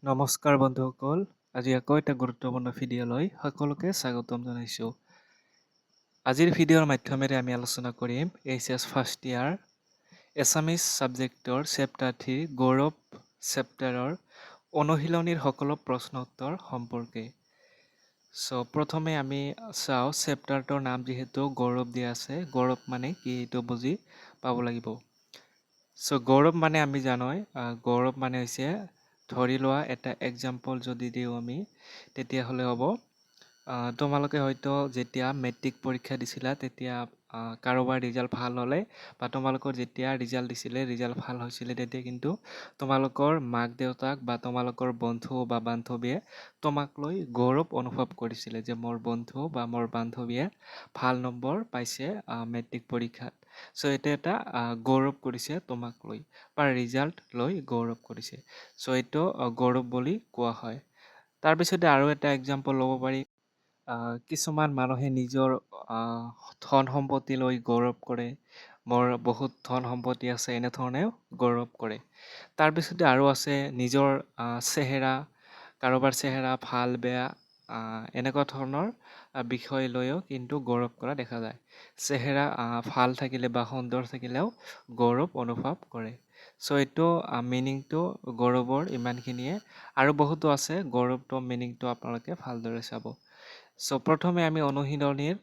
নমস্কাৰ বন্ধুসকল, আজি আকৌ এটা গুৰুত্বপূৰ্ণ ভিডিঅ'লৈ সকলোকে স্বাগতম জনাইছোঁ। আজিৰ ভিডিঅ'ৰ মাধ্যমেৰে আমি আলোচনা কৰিম এইচএছ ফাৰ্ষ্ট ইয়াৰ এছামিছ ছাবজেক্টৰ চেপ্টাৰ 3 গৌৰৱ চেপ্টাৰৰ অনুশীলনীৰ সকলো প্ৰশ্ন উত্তৰ সম্পৰ্কে। প্ৰথমে আমি চাওঁ চেপ্টাৰটোৰ নাম যিহেতু গৌৰৱ দিয়া আছে, গৌৰৱ মানে কি এইটো বুজি পাব লাগিব। গৌৰৱ মানে আমি জানোই, গৌৰৱ মানে হৈছে ধৰি লোৱা এটা এক্সাম্পল যদি দিওঁ আমি তেতিয়াহ'লে হ'ব তোমালোকে হয়তো যেতিয়া মেট্ৰিক পৰীক্ষা দিছিলা তেতিয়া কাৰোবাৰ ৰিজাল্ট ভাল হ'লে বা তোমালোকৰ যেতিয়া ৰিজাল্ট দিছিলে ৰিজাল্ট ভাল হৈছিলে তেতিয়া কিন্তু তোমালোকৰ মাক দেউতাক বা তোমালোকৰ বন্ধু বা বান্ধৱীয়ে তোমাক লৈ গৌৰৱ অনুভৱ কৰিছিলে যে মোৰ বন্ধু বা মোৰ বান্ধৱীয়ে ভাল নম্বৰ পাইছে মেট্ৰিক পৰীক্ষাত। এইটো এটা গৌৰৱ কৰিছে তোমাক লৈ বা ৰিজাল্ট লৈ গৌৰৱ কৰিছে। এইটো গৌৰৱ বুলি কোৱা হয়। তাৰপিছতে আৰু এটা এক্সাম্পল ল'ব পাৰি। কিছুমান মানুহে নিজৰ ধন সম্পত্তি লৈ গৌৰৱ কৰে, মোৰ বহুত ধন সম্পত্তি আছে এনেধৰণেও গৌৰৱ কৰে। তাৰপিছতে আৰু আছে নিজৰ চেহেৰা, কাৰোবাৰ চেহেৰা ভাল বেয়া এনেকুৱা ধৰণৰ বিষয় লৈও কিন্তু গৌৰৱ কৰা দেখা যায়। চেহেৰা ভাল থাকিলে বা সুন্দৰ থাকিলেও গৌৰৱ অনুভৱ কৰে। এইটো মিনিংটো গৌৰৱৰ ইমানখিনিয়ে, আৰু বহুতো আছে, গৌৰৱটো মিনিংটো আপোনালোকে ভালদৰে চাব। প্ৰথমে আমি অনুশীলনীৰ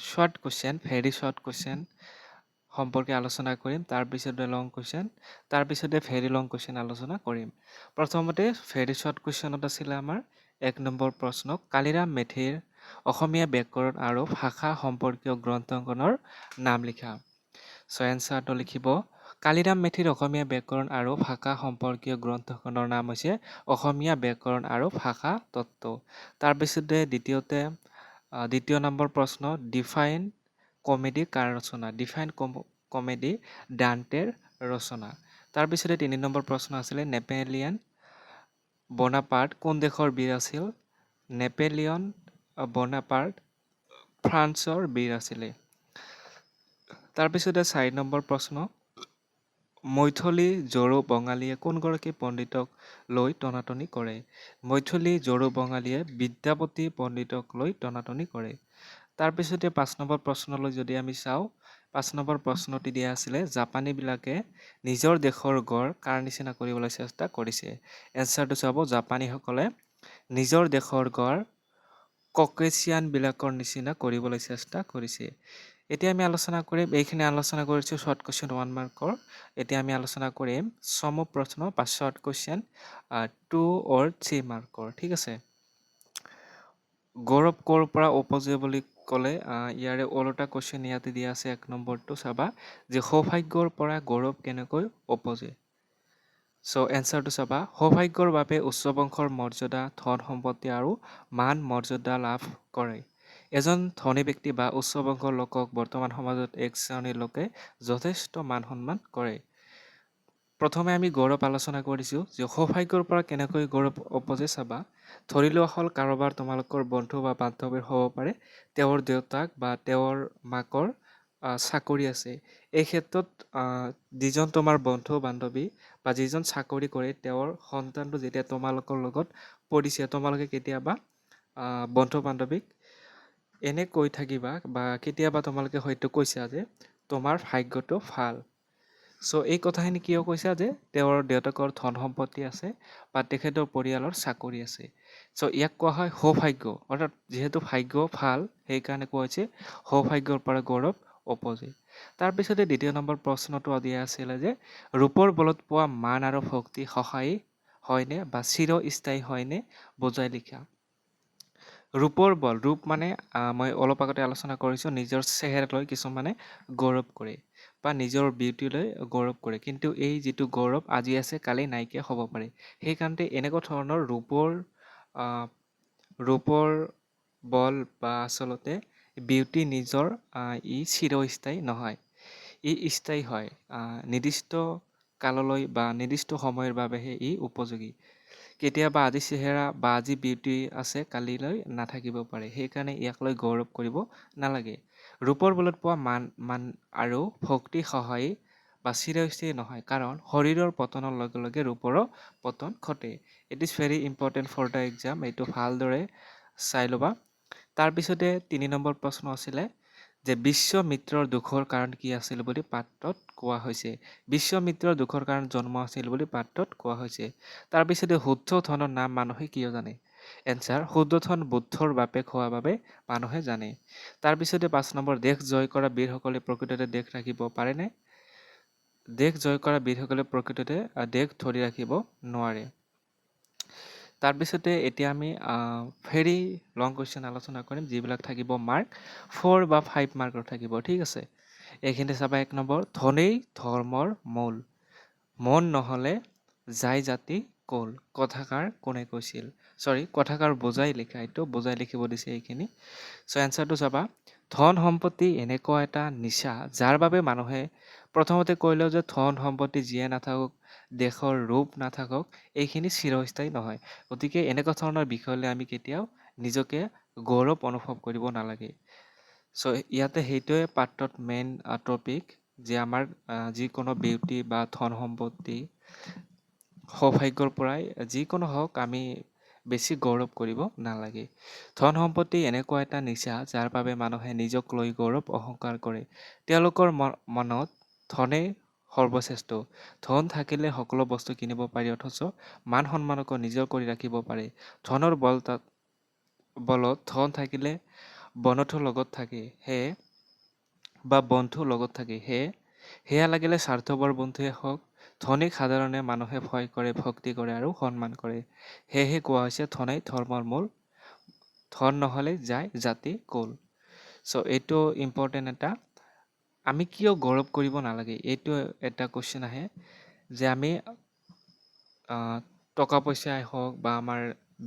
short question, very short question সম্পৰ্কে আলোচনা কৰিম, তাৰপিছতে লং কুৱেশ্যন, তাৰপিছতে ভেৰি লং কুৱেশ্যন আলোচনা কৰিম। প্ৰথমতে ভেৰি শৰ্ট কুৱেশ্যনত আছিলে আমাৰ 1 নম্বৰ প্ৰশ্ন, কালিৰাম মেধিৰ অসমীয়া ব্যাকৰণ আৰু ভাষা সম্পৰ্কীয় গ্ৰন্থখনৰ নাম লিখা। এনচাৰটো লিখিব, কালিৰাম মেধিৰ অসমীয়া ব্যাকৰণ আৰু ভাষা সম্পৰ্কীয় গ্ৰন্থখনৰ নাম হৈছে অসমীয়া ব্যাকৰণ আৰু ভাষা তত্ত্ব। তাৰপিছতে দ্বিতীয় নম্বৰ প্ৰশ্ন, ডিফাইন কমেডি কাৰ ৰচনা? ডিফাইন কমেডি ডান্টেৰ ৰচনা। তাৰপিছতে 3 নম্বৰ প্ৰশ্ন আছিলে, নেপোলিয়ন বনাপাৰ্ট কোন দেশৰ বীৰ আছিল? নেপোলিয়ন বনাপাৰ্ট ফ্ৰান্সৰ বীৰ আছিলে। তাৰপিছতে 4 নম্বৰ প্ৰশ্ন, মৈথিলী জৰু বঙালীয়ে কোনগৰাকী পণ্ডিতক লৈ টনাটনি কৰে? মৈথিলী জৰু বঙালীয়ে বিদ্যাপতি পণ্ডিতক লৈ টনাটনি কৰে। তাৰপিছতে 5 নম্বৰ প্ৰশ্নলৈ যদি আমি চাওঁ, 5 নম্বৰ প্ৰশ্নটি দিয়া আছিলে, জাপানীবিলাকে নিজৰ দেশৰ গড় কাৰ নিচিনা কৰিবলৈ চেষ্টা কৰিছে? এনচাৰটো চাব, জাপানীসকলে নিজৰ দেশৰ গড় ককেচিয়ানবিলাকৰ নিচিনা কৰিবলৈ চেষ্টা কৰিছে। এতিয়া আমি আলোচনা কৰিম, এইখিনি আলোচনা কৰিছোঁ শৰ্ট কুৱেশ্যন 1 মাৰ্কৰ। এতিয়া আমি আলোচনা কৰিম চমু প্ৰশ্ন বা শৰ্ট কুৱেশ্যন 2 or 3 মাৰ্কৰ। ঠিক আছে। গৌৰৱ ক'ৰ পৰা উপজে বুলি ক'লে ইয়াৰে ওলোটা কুৱেশ্যন ইয়াতে দিয়া আছে। 1 নম্বৰটো চাবা যে সৌভাগ্যৰ পৰা গৌৰৱ কেনেকৈ উপজে? এনচাৰটো চাবা, সৌভাগ্যৰ বাবে উচ্চ বংশৰ মৰ্যাদা, ধন সম্পত্তি আৰু মান মৰ্যাদা লাভ কৰে। এজন ধনী ব্যক্তি বা উচ্চ বংশৰ লোকক বৰ্তমান সমাজত এক শ্ৰেণীৰ লোকে যথেষ্ট মান সন্মান কৰে। প্ৰথমে আমি গৌৰৱ আলোচনা কৰিছোঁ যে সৌভাগ্যৰ পৰা কেনেকৈ গৌৰৱ উপজে চাবা। ধৰি লোৱা হ'ল কাৰোবাৰ তোমালোকৰ বন্ধু বা বান্ধৱীৰ হ'ব পাৰে, তেওঁৰ দেউতাক বা তেওঁৰ মাকৰ চাকৰি আছে। এই ক্ষেত্ৰত যিজন তোমাৰ বন্ধু বান্ধৱী বা যিজন চাকৰি কৰে তেওঁৰ সন্তানটো যেতিয়া তোমালোকৰ লগত পঢ়িছে, তোমালোকে কেতিয়াবা বন্ধু বান্ধৱীক এনে কৈ থাকিবা বা কেতিয়াবা তোমালোকে হয়তো কৈছা যে তোমাৰ ভাগ্যটো ভাল। এই কথাখিনি কিয় কৈছা যে তেওঁৰ দেউতাকৰ ধন সম্পত্তি আছে বা তেখেতৰ পৰিয়ালৰ চাকৰি আছে। ইয়াক কোৱা হয় সৌভাগ্য, অৰ্থাৎ যিহেতু ভাগ্য ভাল সেইকাৰণে কোৱা হৈছে সৌভাগ্যৰ পৰা গৌৰৱ উপজে। তাৰপিছতে 2 নম্বৰ প্ৰশ্নটো দিয়া আছিলে যে ৰূপৰ বলত পোৱা মান আৰু ভক্তি সহায়ী হয়নে বা চিৰস্থায়ী হয়নে বুজাই লিখা। ৰূপৰ বল, ৰূপ মানে মই অলপ আগতে আলোচনা কৰিছোঁ, নিজৰ চেহেৰালৈ কিছুমানে গৌৰৱ কৰে বা নিজৰ বিউটিলৈ গৌৰৱ কৰে, কিন্তু এই যিটো গৌৰৱ আজি আছে কালি নাইকিয়া হ'ব পাৰে। সেইকাৰণে এনেকুৱা ধৰণৰ ৰূপৰ বল বা আচলতে বিউটি নিজৰ ই চিৰস্থায়ী নহয়, ই স্থায়ী হয়। নিৰ্দিষ্ট কাললৈ বা নিৰ্দিষ্ট সময়ৰ বাবেহে ই উপযোগী। কেতিয়াবা আজি চেহেৰা বা আজি বিউটি আছে কালিলৈ নাথাকিব পাৰে, সেইকাৰণে ইয়াক লৈ গৌৰৱ কৰিব নালাগে। ৰূপৰ বলত পোৱা মান আৰু ভক্তি সহায়ী বা চিৰস্থায়ী নহয়, কাৰণ শৰীৰৰ পতনৰ লগে লগে ৰূপৰো পতন ঘটে। It is very important for the exam, এইটো ভালদৰে চাই ল'বা। তাৰপিছতে ৩ নম্বৰ প্ৰশ্ন আছিলে যে বিশ্বমিত্ৰৰ দুখৰ কাৰণ কি আছিল বুলি পাঠত কোৱা হৈছে। বিশ্বমিত্ৰৰ দুখৰ কাৰণ জন্ম আছিল বুলি পাঠত কোৱা হৈছে। তাৰপিছতে শুদ্ধোধনৰ নাম মানুহে কিয় জানে? এনচাৰ, শুদ্ধোধন বুদ্ধৰ বাপেক হোৱা বাবে মানুহে জানে। তাৰপিছতে ৫ নম্বৰ, দেশ জয় কৰা বীৰসকলে প্ৰকৃততে দেশ ৰাখিব পাৰেনে? দেশ জয় কৰা বীৰসকলে প্ৰকৃততে দেশ ধৰি ৰাখিব নোৱাৰে। তাৰপিছতে এতিয়া আমি ভেৰি লং কুৱেশ্যন আলোচনা কৰিম, যিবিলাক থাকিব মাৰ্ক 4 বা 5 মাৰ্কৰ থাকিব, ঠিক আছে। এইখিনিতে চাবা ১ নম্বৰ, ধনেই ধৰ্মৰ মূল, মন নহ'লে যায় জাতি কুল, কথাষাৰ কোনে কৈছিল? কথাষাৰ বুজাই লিখা, এইটো বুজাই লিখিব দিছে এইখিনি। চ' এনচাৰটো চাবা, ধন সম্পত্তি এনেকুৱা এটা নিচা যাৰ বাবে মানুহে প্ৰথমতে কৈ লওঁ যে ধন সম্পত্তি যিয়ে নাথাকক, দেশৰ ৰূপ নাথাকক, এইখিনি চিৰস্থায়ী নহয়। গতিকে এনেকুৱা ধৰণৰ বিষয়লৈ আমি কেতিয়াও নিজকে গৌৰৱ অনুভৱ কৰিব নালাগে। চ' ইয়াতে সেইটোৱে পাঠত মেইন টপিক, যে আমাৰ যিকোনো বিউটি বা ধন সম্পত্তি সৌভাগ্যৰ পৰাই যিকোনো হওক, আমি বেছি গৌৰৱ কৰিব নালাগে। ধন সম্পত্তি এনেকুৱা এটা নিচা যাৰ বাবে মানুহে নিজক লৈ গৌৰৱ অহংকাৰ কৰে। তেওঁলোকৰ মনত ধনেই সৰ্বশ্ৰেষ্ঠ। ধন থাকিলে সকলো বস্তু কিনিব পাৰি, অথচ মান সন্মানকো নিজৰ কৰি ৰাখিব পাৰে। ধনৰ বলত ধন থাকিলে বন্ধু লগত থাকে, সেয়া লাগিলে স্বাৰ্থপৰ বন্ধুৱে হওক। ধনীক সাধাৰণে মানুহে ভয় কৰে, ভক্তি কৰে আৰু সন্মান কৰে। সেয়েহে কোৱা হৈছে ধনেই ধৰ্মৰ মূল, ধন নহ'লে যায় জাতি কুল। চ' এইটো ইম্পৰ্টেণ্ট এটা, আমি কিয় গৌৰৱ কৰিব নালাগে, এইটো এটা কুৱেশ্যন আহে, যে আমি টকা পইচাই হওক বা আমাৰ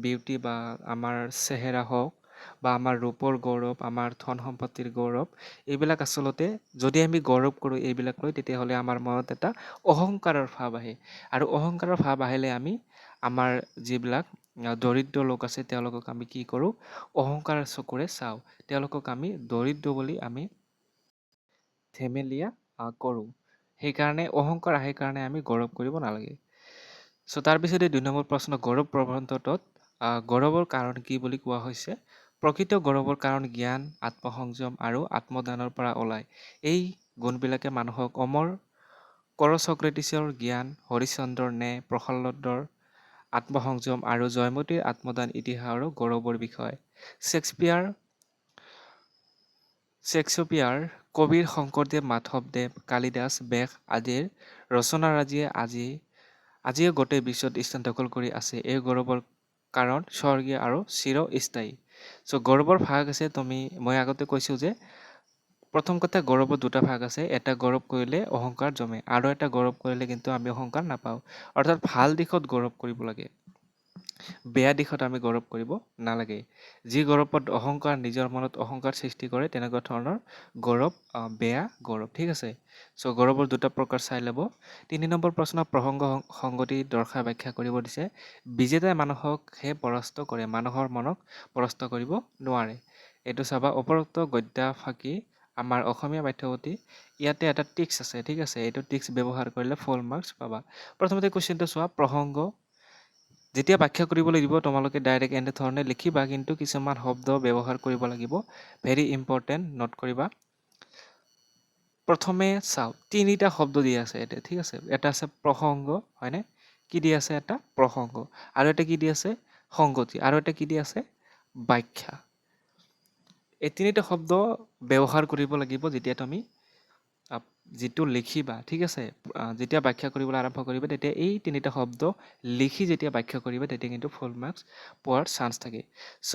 বিউটি বা আমাৰ চেহেৰা হওক বা আমাৰ ৰূপৰ গৌৰৱ, আমাৰ ধন সম্পত্তিৰ গৌৰৱ, এইবিলাক আচলতে যদি আমি গৌৰৱ কৰোঁ এইবিলাক লৈ, তেতিয়াহ'লে আমাৰ মনত এটা অহংকাৰৰ ভাৱ আহে। আৰু অহংকাৰৰ ভাৱ আহিলে আমি আমাৰ যিবিলাক দৰিদ্ৰ লোক আছে তেওঁলোকক আমি কি কৰোঁ, অহংকাৰৰ চকুৰে চাওঁ। তেওঁলোকক আমি দৰিদ্ৰ বুলি আমি ধেমেলীয়া কৰোঁ। সেইকাৰণে অহংকাৰ আহে কাৰণে আমি গৌৰৱ কৰিব নালাগে। চ' তাৰপিছতে ২ নম্বৰ প্ৰশ্ন, গৌৰৱ প্ৰবন্ধটোত গৌৰৱৰ কাৰণ কি বুলি কোৱা হৈছে? প্ৰকৃত গৌৰৱৰ কাৰণ জ্ঞান, আত্মসংযম আৰু আত্মদানৰ পৰা ওলায়। এই গুণবিলাকে মানুহক অমৰ কৰ, ছক্ৰেটিছৰ জ্ঞান, হৰিশ্চন্দ্ৰৰ ন্যায়, প্ৰহ্লাদৰ আত্মসংযম আৰু জয়মতীৰ আত্মদান ইতিহাসৰো গৌৰৱৰ বিষয়। শেক্সপিয়াৰ, কবিৰ শংকৰদেৱ, মাধৱদেৱ, কালিদাস, বেশ আদিৰ ৰচনাৰাজিয়ে আজিয়ে গোটেই বিশ্বত স্থান দখল কৰি আছে। এই গৌৰৱৰ কাৰণ স্বৰ্গীয় আৰু চিৰস্থায়ী। চ' গৌৰৱৰ ভাগ আছে, মই আগতে কৈছোঁ যে প্ৰথম কথা, গৌৰৱৰ 2টা ভাগ আছে। এটা গৌৰৱ কৰিলে অহংকাৰ জমে, আৰু এটা গৌৰৱ কৰিলে কিন্তু আমি অহংকাৰ নাপাওঁ। অৰ্থাৎ ভাল দিশত গৌৰৱ কৰিব লাগে, বেয়া দিশত আমি গৌৰৱ কৰিব নালাগে। যি গৌৰৱত অহংকাৰ, নিজৰ মনত অহংকাৰ সৃষ্টি কৰে, তেনেকুৱা ধৰণৰ গৌৰৱ বেয়া গৌৰৱ, ঠিক আছে। চ' গৌৰৱৰ 2টা প্ৰকাৰ চাই ল'ব। ৩ নম্বৰ প্ৰশ্ন, প্ৰসংগ সংগতি দৰ্শাই ব্যাখ্যা কৰিব দিছে। বিজেতাই মানুহকহে পৰাস্ত কৰে, মানুহৰ মনক পৰাস্ত কৰিব নোৱাৰে। এইটো চাবা, উপৰোক্ত গদ্যাফাকি আমাৰ অসমীয়া পাঠ্যপুথি, ইয়াতে এটা টিক্স আছে, ঠিক আছে। এইটো টিক্স ব্যৱহাৰ কৰিলে ফুল মাৰ্কছ পাবা। প্ৰথমতে কুৱেশ্যনটো চোৱা, প্ৰসংগ যেতিয়া ব্যাখ্যা কৰিবলৈ দিব, তোমালোকে ডাইৰেক্ট এনেধৰণে লিখিবা, কিন্তু কিছুমান শব্দ ব্যৱহাৰ কৰিব লাগিব, ভেৰি ইম্পৰ্টেণ্ট, নোট কৰিবা। প্ৰথমে চাওঁ, 3টা শব্দ দিয়া আছে ইয়াতে, ঠিক আছে। এটা আছে প্ৰসংগ, হয়নে? কি দি আছে? এটা প্ৰসংগ, আৰু এটা কি দি আছে? সংগতি, আৰু এটা কি দি আছে? ব্যাখ্যা। এই 3টা শব্দ ব্যৱহাৰ কৰিব লাগিব যেতিয়া তুমি যিটো লিখিবা, ঠিক আছে। যেতিয়া ব্যাখ্যা কৰিবলৈ আৰম্ভ কৰিবা, তেতিয়া এই 3টা শব্দ লিখি যেতিয়া ব্যাখ্যা কৰিবা, তেতিয়া কিন্তু ফুল মাৰ্কছ পোৱাৰ চান্স থাকে। চ'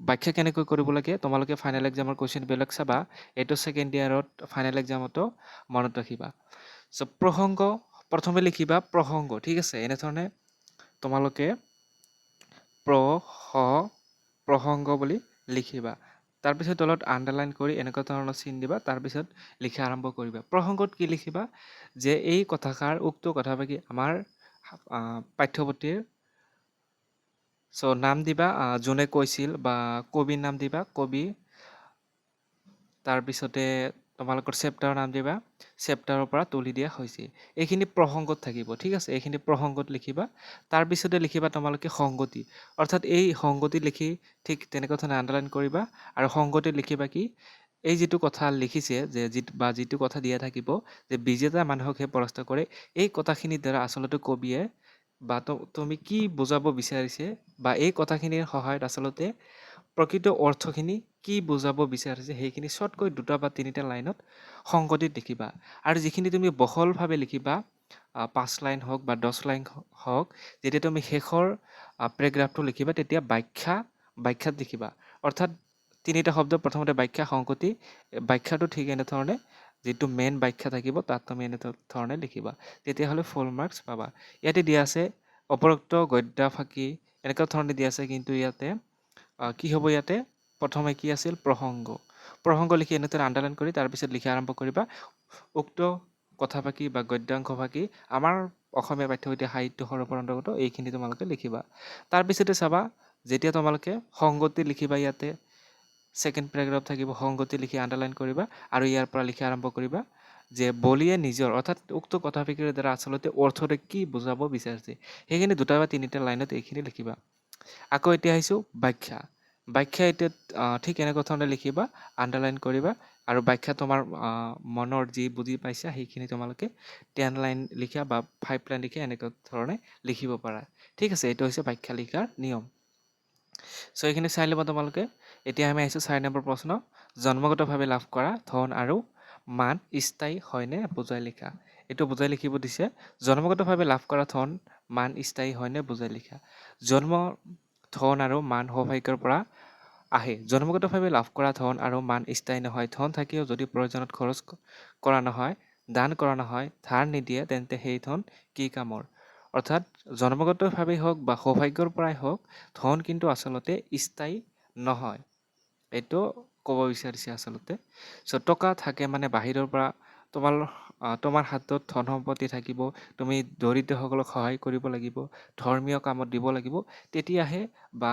ব্যাখ্যা কেনেকৈ কৰিব লাগে, তোমালোকে ফাইনেল এক্সামৰ কুৱেশ্যনবিলাক চাবা, এইটো ছেকেণ্ড ইয়াৰত ফাইনেল এক্সামতো মনত ৰাখিবা। চ' প্ৰসংগ, প্ৰথমে লিখিবা প্ৰসংগ, ঠিক আছে। এনেধৰণে তোমালোকে প্ৰসংগ বুলি লিখিবা। তাৰপিছত তলত আণ্ডাৰলাইন কৰি এনেকুৱা ধৰণৰ চিন দিবা, তাৰপিছত লিখা আৰম্ভ কৰিবা। প্ৰসংগত কি লিখিবা, যে এই কথাষাৰ, উক্ত কথাফাকি আমাৰ পাঠ্যপুথিৰ, চ' নাম দিবা, যোনে কৈছিল, বা কবিৰ নাম দিবা, কবি। তাৰপিছতে তোমালোকৰ চেপ্টাৰৰ নাম দিবা চেপ্টাৰৰ পৰা তুলি দিয়া হৈছে এইখিনি প্ৰসংগত থাকিব ঠিক আছে এইখিনি প্ৰসংগত লিখিবা তাৰপিছতে লিখিবা তোমালোকে সংগতি অৰ্থাৎ এই সংগতি লিখি ঠিক তেনেকুৱা ধৰণে আণ্ডাৰলাইন কৰিবা আৰু সংগতি লিখিবা কি এই যিটো কথা লিখিছে যে যিটো কথা দিয়া থাকিব যে বিজেতা মানুহকহে পৰাস্ত কৰে এই কথাখিনিৰ দ্বাৰা আচলতে কবিয়ে বা তুমি কি বুজাব বিচাৰিছে বা এই কথাখিনিৰ সহায়ত আচলতে প্ৰকৃত অৰ্থখিনি কি বুজাব বিচাৰিছে সেইখিনি শ্বৰ্টকৈ 2টা বা 3টা লাইনত সংগতিত লিখিবা আৰু যিখিনি তুমি বহলভাৱে লিখিবা 5 লাইন হওক বা 10 লাইন হওক যেতিয়া তুমি শেষৰ পেৰাগ্ৰাফটো লিখিবা তেতিয়া ব্যাখ্যাত লিখিবা অৰ্থাৎ 3টা শব্দ প্ৰথমতে ব্যাখ্যা সংগতি ব্যাখ্যাটো ঠিক এনেধৰণে যিটো মেইন ব্যাখ্যা থাকিব তাত তুমি এনেধৰণে লিখিবা তেতিয়াহ'লে ফুল মাৰ্কছ পাবা ইয়াতে দিয়া আছে উপৰোক্ত গদ্য ফাঁকি এনেকুৱা ধৰণে দিয়া আছে কিন্তু ইয়াতে কি হ'ব ইয়াতে প্ৰথমে কি আছিল প্ৰসংগ লিখি এনেদৰে আণ্ডাৰলাইন কৰি তাৰপিছত লিখা আৰম্ভ কৰিবা উক্ত কথা ফাঁকি বা গদ্যাংশ ফাঁকি আমাৰ অসমীয়া পাঠ্যপুথি সাহিত্য সৰপৰ অন্তৰ্গত এইখিনি তোমালোকে লিখিবা তাৰপিছতে চাবা যেতিয়া তোমালোকে সংগতি লিখিবা ইয়াতে ছেকেণ্ড পেৰাগ্ৰাফ থাকিব সংগতি লিখি আণ্ডাৰলাইন কৰিবা আৰু ইয়াৰ পৰা লিখা আৰম্ভ কৰিবা যে বলিয়ে নিজৰ অৰ্থাৎ উক্ত কথা ফাঁকিৰ দ্বাৰা আচলতে অৰ্থটো কি বুজাব বিচাৰিছে সেইখিনি 2টা বা 3টা লাইনত এইখিনি লিখিবা আকৌ এতিয়া আহিছোঁ ব্যাখ্যা এতিয়া ঠিক এনেকুৱা ধৰণে লিখিবা আণ্ডাৰলাইন কৰিবা আৰু ব্যাখ্যা তোমাৰ মনৰ যি বুজি পাইছা সেইখিনি তোমালোকে 10 লাইন লিখা বা 5 লাইন লিখা এনেকুৱা ধৰণে লিখিব পাৰা ঠিক আছে এইটো হৈছে ব্যাখ্যা লিখাৰ নিয়ম চ' এইখিনি চাই ল'বা তোমালোকে এতিয়া আমি আহিছোঁ 4 নম্বৰ প্ৰশ্ন জন্মগতভাৱে লাভ কৰা ধন আৰু মান স্থায়ী হয়নে বুজাই লিখা এইটো বুজাই লিখিব দিছে জন্মগতভাৱে লাভ কৰা ধন মান স্থায়ী হয়নে বুজাই লিখা জন্ম ধন আৰু মান সৌভাগ্যৰ পৰা আহে জন্মগতভাৱে লাভ কৰা ধন আৰু মান স্থায়ী নহয় ধন থাকিও যদি প্ৰয়োজনত খৰচ কৰা নহয় দান কৰা নহয় ধাৰ নিদিয়ে তেন্তে সেই ধন কি কামৰ অৰ্থাৎ জন্মগতভাৱেই হওক বা সৌভাগ্যৰ পৰাই হওক ধন কিন্তু আচলতে স্থায়ী নহয় এইটো ক'ব বিচাৰিছে আচলতে চ' টকা থাকে মানে বাহিৰৰ পৰা তোমাৰ হাতত ধন সম্পত্তি থাকিব তুমি দৰিদ্ৰসকলক সহায় কৰিব লাগিব ধৰ্মীয় কামত দিব লাগিব তেতিয়াহে বা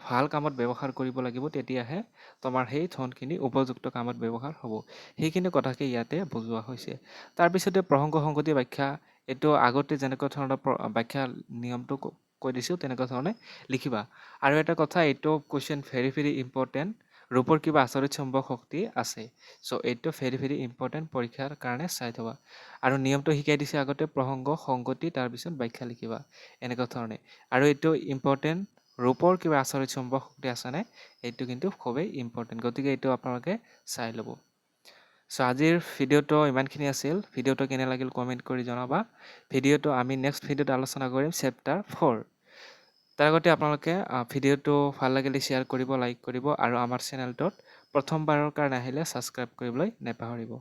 ভাল কামত ব্যৱহাৰ কৰিব লাগিব তেতিয়াহে তোমাৰ সেই ধনখিনি উপযুক্ত কামত ব্যৱহাৰ হ'ব সেইখিনি কথাকে ইয়াতে বুজোৱা হৈছে তাৰপিছতে প্ৰসংগ সংগতি ব্যাখ্যা এইটো আগতে যেনেকুৱা ধৰণৰ ব্যাখ্যা নিয়মটো কৈ দিছোঁ তেনেকুৱা ধৰণে লিখিবা আৰু এটা কথা এইটো কুৱেশ্যন ভেৰি ইম্পৰ্টেণ্ট ৰূপৰ কিবা আচৰিত চুম্বক শক্তি আছে চ' এইটো ভেৰি ইম্পৰ্টেণ্ট পৰীক্ষাৰ কাৰণে চাই থবা আৰু নিয়মটো শিকাই দিছে আগতে প্ৰসংগ সংগতি তাৰপিছত ব্যাখ্যা লিখিবা এনেকুৱা ধৰণে আৰু এইটো ইম্পৰ্টেণ্ট ৰূপৰ কিবা আচৰিত চুম্বক শক্তি আছেনে এইটো কিন্তু খুবেই ইম্পৰ্টেণ্ট গতিকে এইটো আপোনালোকে চাই ল'ব চ' আজিৰ ভিডিঅ'টো ইমানখিনি আছিল ভিডিঅ'টো কেনে লাগিল কমেণ্ট কৰি জনাবা ভিডিঅ'টো আমি নেক্সট ভিডিঅ'ত আলোচনা কৰিম চেপ্টাৰ 4 তাৰ আগতে আপোনালোকে ভিডিঅ'টো ভাল লাগিলে শ্বেয়াৰ কৰিব লাইক কৰিব আৰু আমাৰ চেনেলটোত প্ৰথমবাৰৰ কাৰণে আহিলে ছাবস্ক্ৰাইব কৰিবলৈ নেপাহৰিব